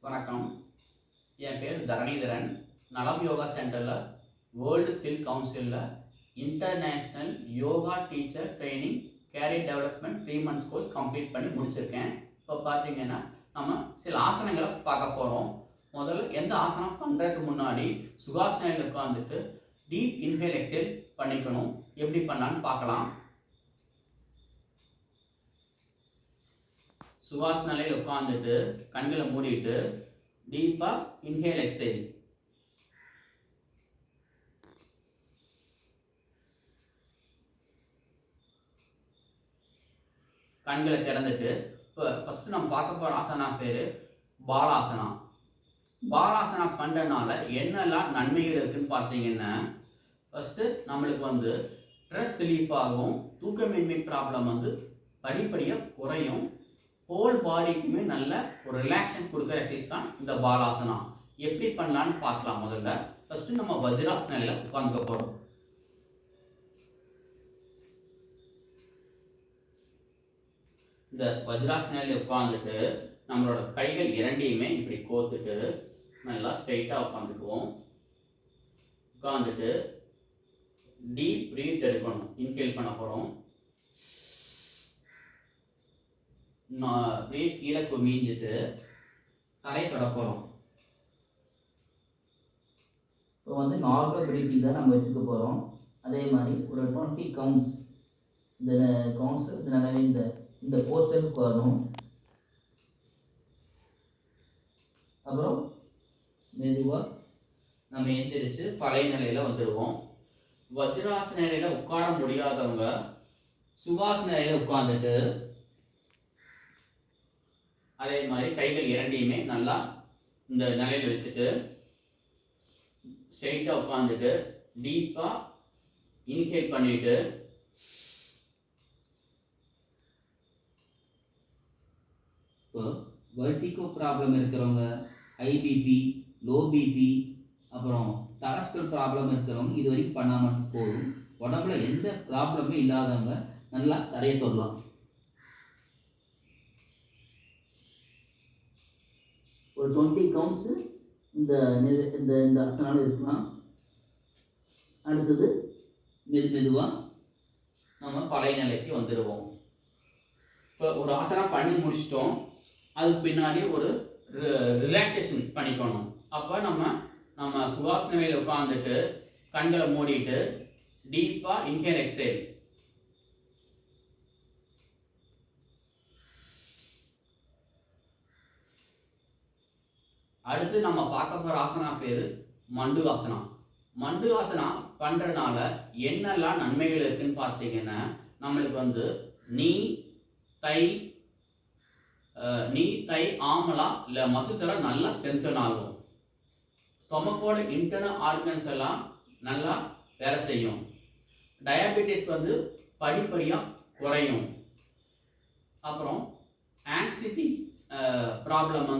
வணக்கம். என் பேர் தரணிதரன். நலம் யோகா சென்டரில் வேர்ல்டு ஸ்கில் கவுன்சிலில் international yoga teacher training career development 3 months course complete பண்ணி முடிச்சிருக்கேன். இப்போ பார்த்தீங்கன்னா நம்ம சில ஆசனங்களை பார்க்க போகிறோம். முதல்ல எந்த ஆசனம் பண்ணுறதுக்கு முன்னாடி சுகாசனையில் உட்காந்துட்டு டீப் இன்ஹேல் எக்ஸேல் பண்ணிக்கணும். எப்படி பண்ணலான்னு பார்க்கலாம். சுகாசன நிலையில் உட்காந்துட்டு கண்களை மூடிட்டு டீப்பாக இன்ஹேல் எக்ஸேல். கண்களை திறந்துட்டு இப்போ ஃபஸ்ட்டு நம்ம பார்க்க போகிற ஆசனா பேர் பாலாசனா. பாலாசனா பண்ணுறதுனால என்னெல்லாம் நன்மைகள் இருக்குதுன்னு பார்த்தீங்கன்னா, ஃபஸ்ட்டு நம்மளுக்கு ஸ்ட்ரெஸ் ரிலீஃப் ஆகும். தூக்கமின்மை ப்ராப்ளம் படிப்படியாக குறையும். ஹோல் பாடிக்குமே நல்ல ஒரு ரிலாக்ஸேஷன் கொடுக்குற எக்ஸசைஸ் தான் இந்த பாலாசனா. எப்படி பண்ணலான்னு பார்க்கலாம். முதல்ல ஃபஸ்ட்டு நம்ம வஜ்ராசன நிலையில் உட்காந்துக்க போகிறோம். இந்த வஜ்ராசன நிலையில் உட்காந்துட்டு நம்மளோட கைகள் இரண்டையுமே இப்படி கோத்துட்டு நல்லா ஸ்ட்ரைட்டாக உட்காந்துக்குவோம். உட்காந்துட்டு டீப் ப்ரீத் எடுக்கணும். இன்ஹேல் பண்ண போகிறோம். அப்படியே கீழே குமிஞ்சிட்டு தரையை தொட போகிறோம். இப்போ நார்மல் ப்ரீத்திங் தான் நம்ம வச்சுக்க போகிறோம். அதே மாதிரி ஒரு 20 கவுண்ட்ஸ் இந்த கவுண்ட்ஸில் இதனால இந்த போஸ்டருக்கு வரணும். அப்புறம் மெதுவாக நம்ம எந்திரிச்சு பழைய நிலையில் வந்துடுவோம். வஜ்ராசன நிலையில் உட்கார முடியாதவங்க சுகாசன நிலையில் உட்காந்துட்டு அதே மாதிரி கைகள் இரண்டையுமே நல்லா இந்த நிலையில் வச்சுட்டு ஸ்ட்ரைட்டாக உட்காந்துட்டு டீப்பாக இன்ஹேல் பண்ணிட்டு இப்போ வெர்டிகோ ப்ராப்ளம் இருக்கிறவங்க, ஹை பிபி, லோ பிபி, அப்புறம் தரஸ்கல் ப்ராப்ளம் இருக்கிறவங்க இது வரைக்கும் பண்ணாமல் போதும். உடம்புல எந்த ப்ராப்ளமே இல்லாதவங்க நல்லா தரையை தொடலாம். ஒரு 20 கவுண்ட்ஸு இந்த இந்த இந்த ஆசனால இருக்கலாம். அடுத்தது மெதுவாக நம்ம பழைய நிலைக்கு வந்துடுவோம். இப்போ ஒரு ஆசனம் பண்ணி முடிச்சிட்டோம். அதுக்கு பின்னாடி ஒரு ரிலாக்ஸேஷன் பண்ணிக்கணும். அப்போ நம்ம சுகாசன நிலையில் உட்காந்துட்டு கண்களை மூடிட்டு டீப்பாக இன்ஹேல் எக்ஸேல். அடுத்து நம்ம பார்க்க போகிற ஆசனா பேர் மண்டு ஆசனா. மண்டு ஆசனா பண்ணுறதுனால என்னெல்லாம் நன்மைகள் இருக்குதுன்னு பார்த்தீங்கன்னா, நம்மளுக்கு நீ தை ஆமலாம் இல்லை மசில்ஸ் எல்லாம் நல்லா ஸ்ட்ரென்தன் ஆகும். ஸ்டொமக்கோட இன்டர்னல் ஆர்கன்ஸ் எல்லாம் நல்லா வேலை செய்யும். டயபெட்டிஸ் படிப்படியாக குறையும். அப்புறம் ஆங்ஸைட்டி ப்ராப்ளம்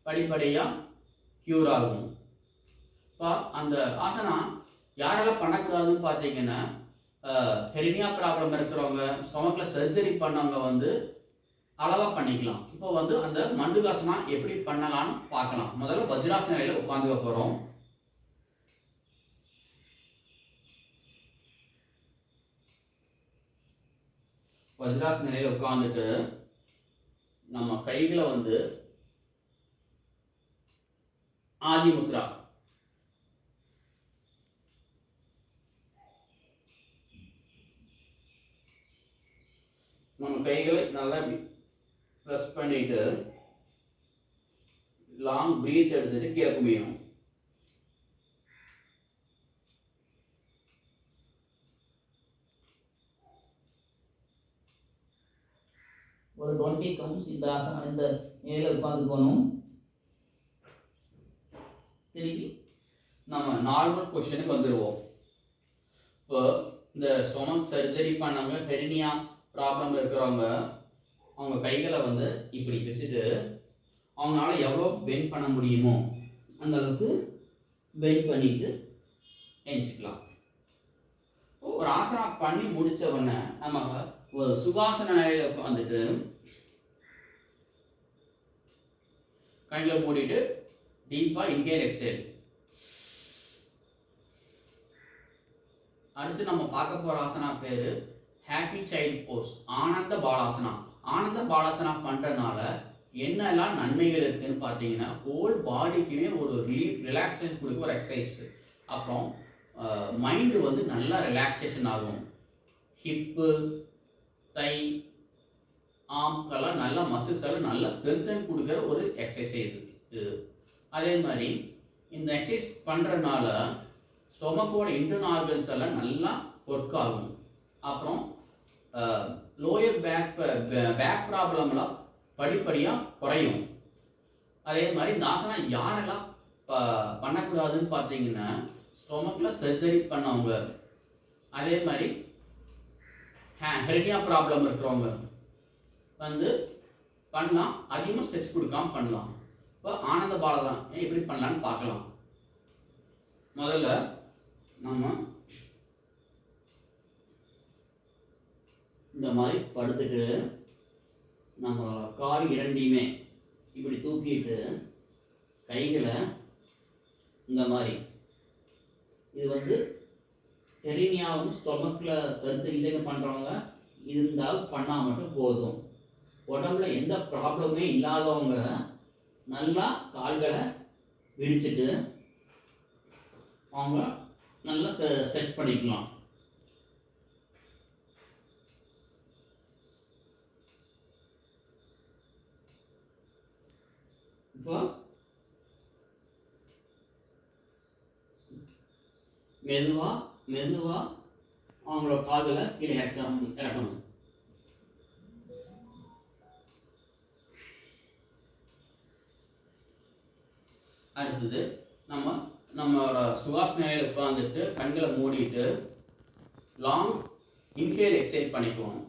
படிப்படியாக க்யூர் ஆகும். இப்போ அந்த ஆசனா யாரெல்லாம் பண்ணக்கூடாதுன்னு பார்த்தீங்கன்னா, ஹெர்னியா ப்ராப்ளம் இருக்கிறவங்க, ஸ்டொமக்கில் சர்ஜரி பண்ணவங்க அளவாக பண்ணிக்கலாம். இப்போ அந்த மண்டுகாசனா எப்படி பண்ணலான்னு பார்க்கலாம். முதல்ல வஜ்ராசன நிலையில் உட்காந்துக்க போகிறோம். வஜ்ராசன நிலையில் உட்காந்துட்டு நம்ம கைகளை ஆதிமுத்ரா, நம்ம கைகளை நல்லா ப்ரெஸ் பண்ணிட்டு லாங் பிரீத் எடுத்துட்டு கீழே குமியணும். ஒரு 20 கவுண்ட்ஸ் இந்த ஆசனம் இந்த நிலையில் உட்காந்துக்கணும். திருப்பி நம்ம நார்மல் பொசிஷனுக்கு வந்துடுவோம். இப்போ இந்த ஸ்டொமக் சர்ஜரி பண்ணவங்க, ஹெர்னியா ப்ராப்ளம் இருக்கிறவங்க, அவங்க கைகளை இப்படி வச்சுட்டு அவங்களால எவ்வளோ பெண்ட் பண்ண முடியுமோ அந்த அளவுக்கு பெண்ட் பண்ணிட்டு எழுச்சிக்கலாம். ஒரு ஆசனா பண்ணி முடித்த உடனே நம்ம ஒரு சுகாசன நிலையில் உட்காந்துட்டு கண்களை மூடிட்டு டீப்பாக இன்ஹேல் எக்ஸேல். அடுத்து நம்ம பார்க்க போகிற ஆசனா பேர் ஹாப்பி சைல்ட் போஸ், ஆனந்த பாலாசனா. ஆனந்த பாலாசனா பண்ணுறதுனால என்னெல்லாம் நன்மைகள் இருக்குதுன்னு பார்த்தீங்கன்னா, ஹோல் பாடிக்குமே ஒரு ரிலாக்ஸேஷன் கொடுக்க ஒரு எக்ஸசைஸ். அப்புறம் மைண்டு வந்து நல்லா ரிலாக்ஸேஷன் ஆகும். ஹிப்பு, தை, ஆம்க்கெல்லாம் நல்லா மசில்ஸ் எல்லாம் நல்லா ஸ்ட்ரென்தன் கொடுக்குற ஒரு எக்ஸசைஸ் இது. அதே மாதிரி இந்த எக்ஸசைஸ் பண்ணுறதுனால ஸ்டொமக்கோட இன்டர்னல் ஆர்கன்ஸ் எல்லாம் நல்லா ஒர்க் ஆகும். அப்புறம் லோயர் பேக் ப்ராப்ளம்லாம் படிப்படியாக குறையும். அதே மாதிரி இந்த ஆசனா யாரெல்லாம் பண்ணக்கூடாதுன்னு பார்த்தீங்கன்னா, ஸ்டொமக்கில் சர்ஜரி பண்ணவங்க, அதே மாதிரி ஹெர்னியா ப்ராப்ளம் இருக்கிறவங்க வந்து பண்ணலாம். அதிகமாக ஸ்ட்ரெச் கொடுக்காம பண்ணலாம். இப்போ ஆனந்த பாலதான் எப்படி பண்ணலான்னு பார்க்கலாம். முதல்ல நம்ம இந்த மாதிரி படுத்துட்டு நம்ம கால் இரண்டையுமே இப்படி தூக்கிட்டு கைகளை இந்த மாதிரி, இது வந்து ஹெர்னியா வந்து ஸ்டொமக்கில் சர்ஜரி பண்ணுறவங்க இருந்தால் பண்ணால் மட்டும் போதும். உடம்புல எந்த ப்ராப்ளமே இல்லாதவங்க நல்லா கால்களை விரிச்சிட்டு அவங்க நல்லா ஸ்ட்ரெச் பண்ணிக்கலாம். இப்போ மெதுவாக அவங்களோட கால்களை கீழே இறக்கணும். அடுத்தது நம்மளோட சுகாசனையில் உட்காந்துட்டு கண்களை மூடிட்டு லாங் இன்ஹேல் எக்ஸேல் பண்ணிக்குவோம்.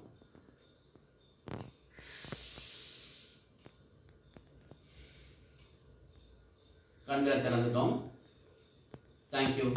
கண்களை திறந்துட்டோம். தேங்க்யூ.